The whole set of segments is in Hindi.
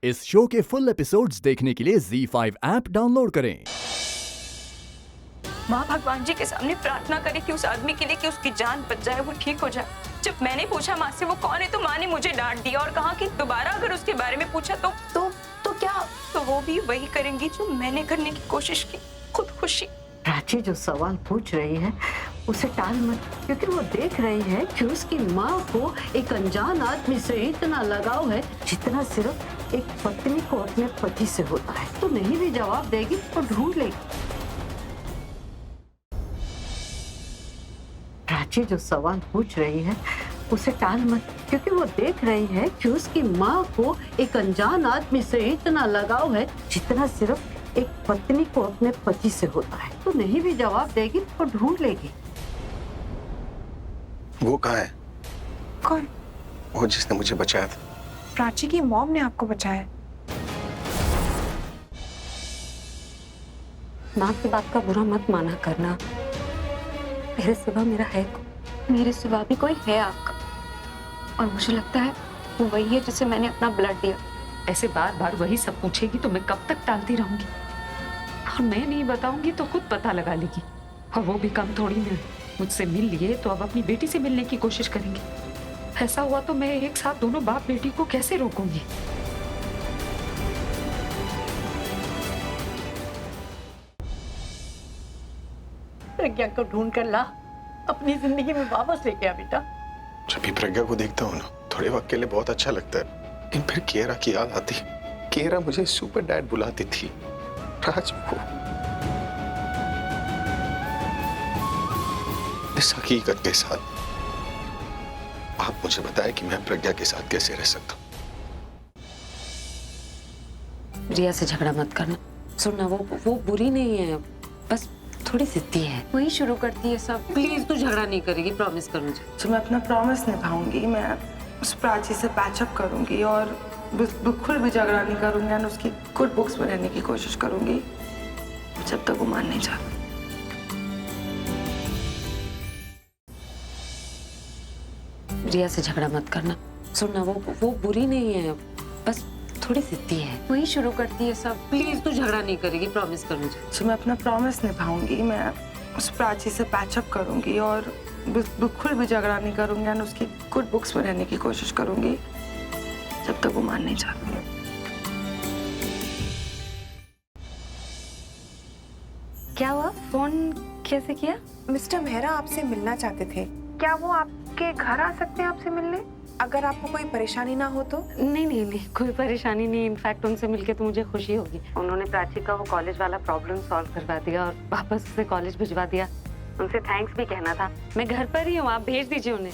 इस शो के फुल एपिसोड्स देखने के लिए ZEE5 ऐप डाउनलोड करें। माँ भगवान जी के सामने प्रार्थना करे कि उस आदमी के लिए कि उसकी जान बच जाए, वो ठीक हो जाए। जब मैंने पूछा माँ से वो कौन है, तो माँ ने मुझे डांट दिया और कहा कि दोबारा अगर उसके बारे में पूछा तो क्या, तो वो भी वही करेंगी जो मैंने करने की कोशिश की, खुदकुशी। प्राची जो सवाल पूछ रही है उसे टाल मत, क्योंकि वो देख रही है कि उसकी माँ को एक अनजान आदमी से इतना लगाव है जितना सिर्फ एक पत्नी को अपने पति से होता है। तो नहीं भी जवाब देगी तो ढूंढ लेगी। प्राची जो सवाल पूछ रही है उसे टाल मत, क्योंकि वो देख रही है कि उसकी माँ को एक अनजान आदमी से इतना लगाव है जितना सिर्फ एक पत्नी को अपने पति से होता है। तो नहीं भी जवाब देगी तो ढूंढ लेगी। वो कहाँ है? कौन? वो जिसने मुझे बचाया था। प्राची की मॉम ने आपको बचाया। माँ की बात का बुरा मत माना करना। मेरे सिवा मेरा है, मेरे सिवा भी कोई है आपका, और मुझे लगता है वो वही है जिसे मैंने अपना ब्लड दिया। ऐसे बार बार वही सब पूछेगी तो मैं कब तक टालती रहूंगी? और मैं नहीं बताऊंगी तो खुद पता लगा लेगी, और वो भी कम थोड़ी ना। मुझसे मिल लिए तो अब अपनी बेटी से मिलने की कोशिश करेंगे। ऐसा हुआ तो मैं एक साथ दोनों बाप बेटी को कैसे रोकूंगी? प्रज्ञा को ढूंढ कर ला, अपनी जिंदगी में वापस लेके आ बेटा। जब भी प्रज्ञा को देखता हूँ ना, थोड़े वक्त के लिए बहुत अच्छा लगता है, लेकिन फिर कियारा की याद आती। कियारा मुझे सुपर डैड बुलाती थी। राज वो इस हकीकत के साथ आप मुझे बताएं कि मैं प्रज्ञा के साथ कैसे रह सकता हूँ। रिया से झगड़ा मत करना। सुनना, वो बुरी नहीं है, बस थोड़ी जिद्दी है, वही शुरू करती है सब। प्लीज तू झगड़ा नहीं करेगी, प्रॉमिस कर मुझे। तो मैं अपना प्रॉमिस निभाऊंगी। मैं उस प्राची से पैचअप करूंगी और बिल्कुल भी झगड़ा नहीं करूंगी, और उसकी गुड बुक्स में रहने की कोशिश करूंगी जब तक वो मान नहीं जाती। रिया से झगड़ा मत करना। सुनना, वो बुरी नहीं है, बस थोड़ी जिद्दी है, वही शुरू करती है सब। प्लीज तू झगड़ा नहीं करेगी, प्रॉमिस कर मुझे। तो मैं अपना प्रॉमिस निभाऊंगी। मैं उस प्राची से पैचअप करूंगी और बिल्कुल भी झगड़ा नहीं करूंगी, और उसकी गुड बुक्स में रहने की कोशिश करूंगी जब तक वो मान नहीं जाती। क्या हुआ? फोन कैसे किया? मिस्टर मेहरा आपसे मिलना चाहते थे। क्या वो आपके घर आ सकते हैं आपसे मिलने, अगर आपको कोई परेशानी ना हो तो? नहीं, कोई परेशानी नहीं। इनफैक्ट उनसे मिलके तो मुझे खुशी होगी। उन्होंने प्राची का वो कॉलेज वाला प्रॉब्लम सॉल्व करवा दिया और वापस उसे कॉलेज भिजवा दिया। उनसे थैंक्स भी कहना था। मैं घर पर ही हूँ, आप भेज दीजिए उन्हें।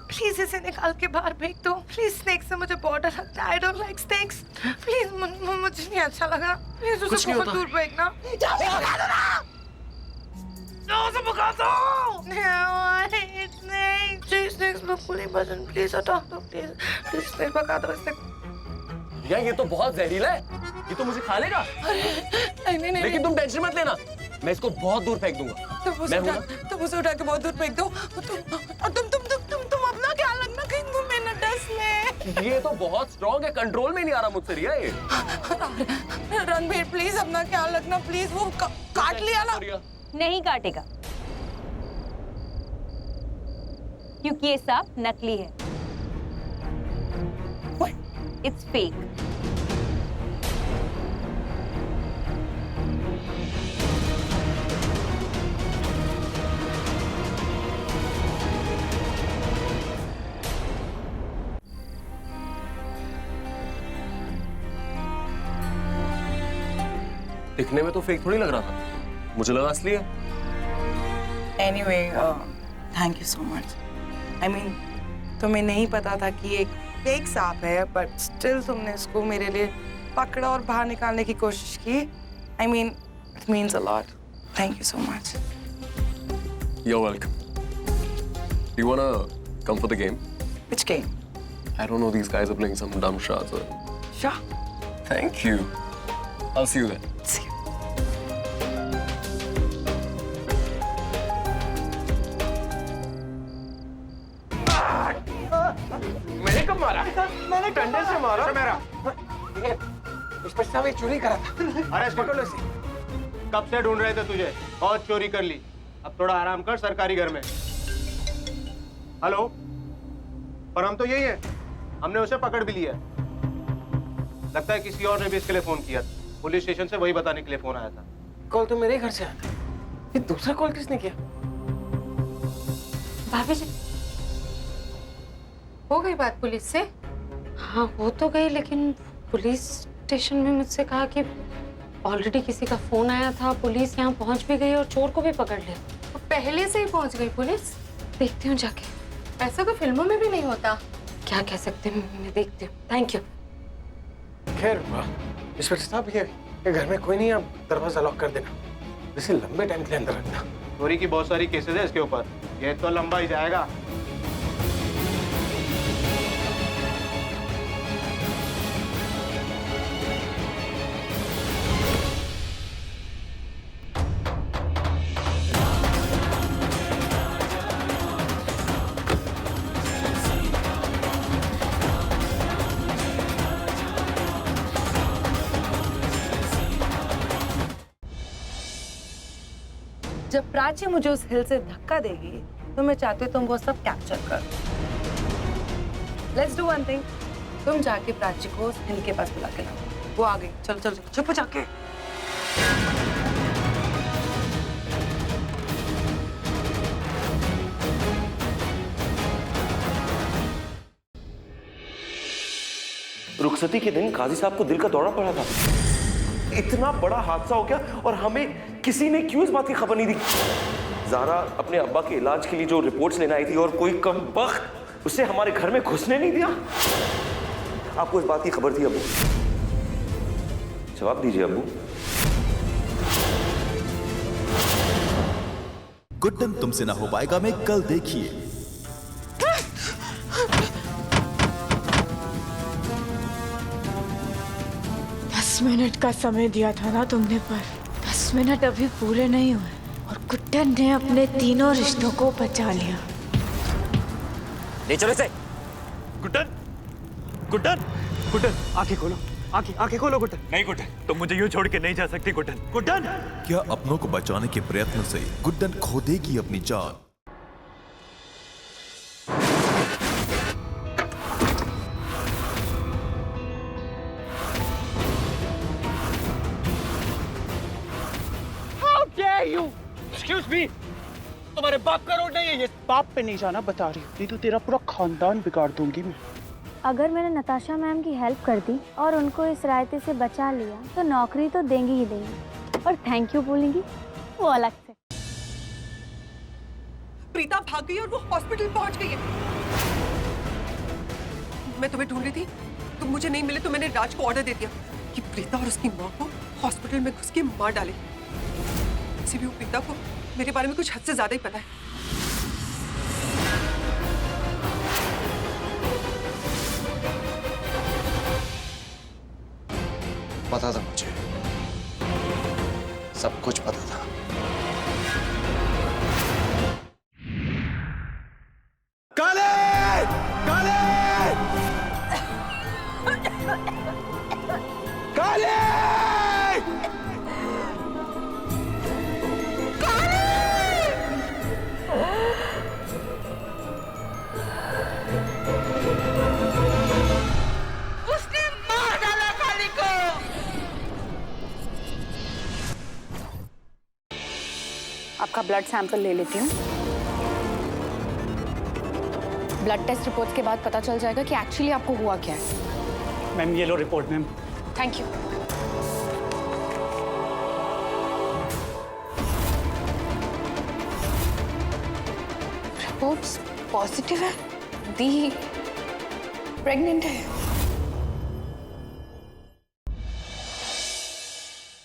प्लीज इसे निकाल के बाहर फेंक दो। प्लीज, स्नेक से मुझे बहुत डर लगता है। I don't like snakes. Please, मुझे नहीं अच्छा लगा। प्लीज उसे बहुत दूर फेंकना। उसे भगा दो। स्नेक्स बिल्कुल नहीं पसंद। प्लीज हटा दो, प्लीज स्नेक भगा दो इसे। यार ये तो बहुत जहरीला है, ये तो मुझे खा लेगा। नहीं। लेकिन तुम टेंशन मत लेना, मैं इसको बहुत दूर फेंक दूंगा। तुम उसे उठा के बहुत दूर फेंक दो। तुम अपना ख्याल रखना, कहीं तुम्हें न डस ले। ये तो बहुत स्ट्रॉन्ग है, कंट्रोल में नहीं आ रहा मुझसे रिया ये। रणबीर प्लीज अपना ख्याल रखना, प्लीज। वो काट लिया ना? नहीं काटेगा, क्योंकि ये सांप नकली है। It's fake. दिखने में तो फेक थोड़ी लग रहा था, मुझे लगा असली है। Anyway, thank you so much. I mean, तुम्हें नहीं पता था कि एक फेक सांप है, बट स्टिल तुमने इसको मेरे लिए पकड़ा और बाहर निकालने की कोशिश की। I mean, it means a lot. Thank you so much. You're welcome. Do you wanna come for the game? Which game? I don't know, these guys are playing some dumb shots. Sure. Thank you. I'll see you then. See you. मैंने कब मारा? मैंने डंडे से मारा मेरा। इंस्पेक्टर साहब ये चोरी करा था। अरे पकड़ लो इसे। कब से ढूंढ रहे थे तुझे? बहुत चोरी कर ली। अब थोड़ा आराम कर सरकारी घर में। हेलो, पर हम तो यही है। हमने उसे पकड़ भी लिया। लगता है किसी और ने भी इसके लिए फोन किया। पुलिस स्टेशन से वही बताने के लिए फोन आया था। कॉल तो मेरे घर से आया था। ये दूसरा कॉल किसने किया? भाभी जी, हो गई बात पुलिस से? हाँ हो तो गई, लेकिन पुलिस स्टेशन में मुझसे कहा कि ऑलरेडी किसी का फोन आया था, पुलिस यहाँ पहुँच भी गई और चोर को भी पकड़ लिया। तो पहले से ही पहुंच गई पुलिस? देखती हूँ जाके। ऐसा तो फिल्मों में भी नहीं होता। क्या कह सकते हैं, मैं देखती हूँ। Thank you. खैर इंस्पेक्टर साहब, ये घर में कोई नहीं, आप दरवाजा लॉक कर देना। इसे लंबे टाइम के लिए अंदर रखना। चोरी की बहुत सारी केसेस है इसके ऊपर, ये तो लंबा ही जाएगा। जब प्राची मुझे उस हिल से धक्का देगी तो मैं चाहती हूँ तुम वो सब कैप्चर कर। लेट्स डू वन थिंग, तुम जाके प्राची को उस हिल के पास बुला के लाओ। वो आ गई, चल चल चुप जाके। रुखसती के दिन काजी साहब को दिल का दौरा पड़ा था। इतना बड़ा हादसा हो गया और हमें किसी ने क्यों इस बात की खबर नहीं दी? ज़ारा अपने अब्बा के इलाज के लिए जो रिपोर्ट्स लेने आई थी और कोई कमबख्त उसे हमारे घर में घुसने नहीं दिया। आपको इस बात की खबर थी अब्बू? जवाब दीजिए अब्बू। गुड्डन तुमसे ना हो पाएगा में कल देखिए। 10 मिनट का समय दिया था ना तुमने, पर 10 मिनट अभी पूरे नहीं हुए और गुड्डन ने अपने तीनों रिश्तों को बचा लिया। ले चलो इसे। गुड्डन, गुड्डन, गुड्डन, आंखें खोलो, आंखें खोलो गुड्डन। नहीं गुड्डन, तुम मुझे यूं छोड़ के नहीं जा सकती गुड्डन। गुड्डन! क्या अपनों को बचाने के प्रयत्न से गुड्डन खो देगी अपनी जान? Excuse me, तुम्हारे बाप का रोड नहीं है ये। बाप पे नहीं जाना बता रही हूँ, नहीं तो तेरा पूरा खानदान बिगाड़ दूंगी मैं। अगर मैंने नताशा मैम की हेल्प कर दी और उनको इस रायते से बचा लिया तो नौकरी तो देंगी ही देंगी, और थैंक यू बोलेंगी वो अलग से। प्रीता भाग गई और वो हॉस्पिटल पहुंच गई है। मैं तुम्हें ढूंढ रही थी, तुम मुझे नहीं मिले तो मैंने राज को ऑर्डर दे दिया कि प्रीता और उसकी माँ को हॉस्पिटल में घुस के मार डाले। किसी भी प्रीता को मेरे बारे में कुछ हद से ज्यादा ही पता है। पता था मुझे, सब कुछ पता था। काले! काले! काले! आपका ब्लड सैंपल ले लेती हूँ। ब्लड टेस्ट रिपोर्ट्स के बाद पता चल जाएगा कि एक्चुअली आपको हुआ क्या है। मैम ये लो report ma'am. Thank you. Reports positive है, दी प्रेग्नेंट है।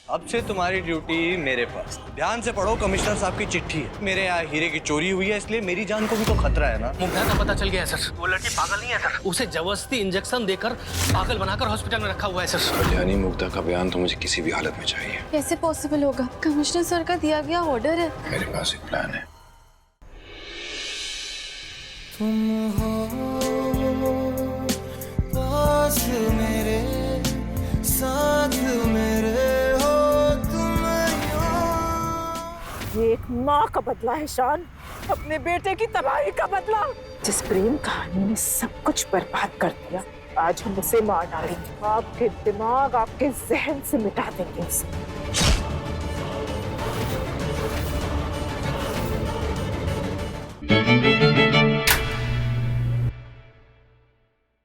अब से तुम्हारी ड्यूटी मेरे पास। ध्यान से पढ़ो, कमिश्नर साहब की चिट्ठी है। मेरे यहाँ हीरे की चोरी हुई है, इसलिए मेरी जान को भी तो खतरा है ना। मुग्धा का पता चल गया है सर। वो लड़की पागल नहीं है सर, उसे जबरदस्ती इंजेक्शन देकर पागल बनाकर हॉस्पिटल में रखा हुआ है सर। कल्याणी मुग्धा का बयान तो मुझे किसी भी हालत में चाहिए। कैसे पॉसिबल होगा? कमिश्नर सर का दिया गया ऑर्डर है। मेरे पास एक प्लान है। तुम हो माँ का बदला है शान, अपने बेटे की तबाही का बदला। जिस प्रेम कहानी ने सब कुछ बर्बाद कर दिया, आज हम उसे मार डालेंगे। आपके दिमाग, आपके जहन से मिटा देंगे उसे।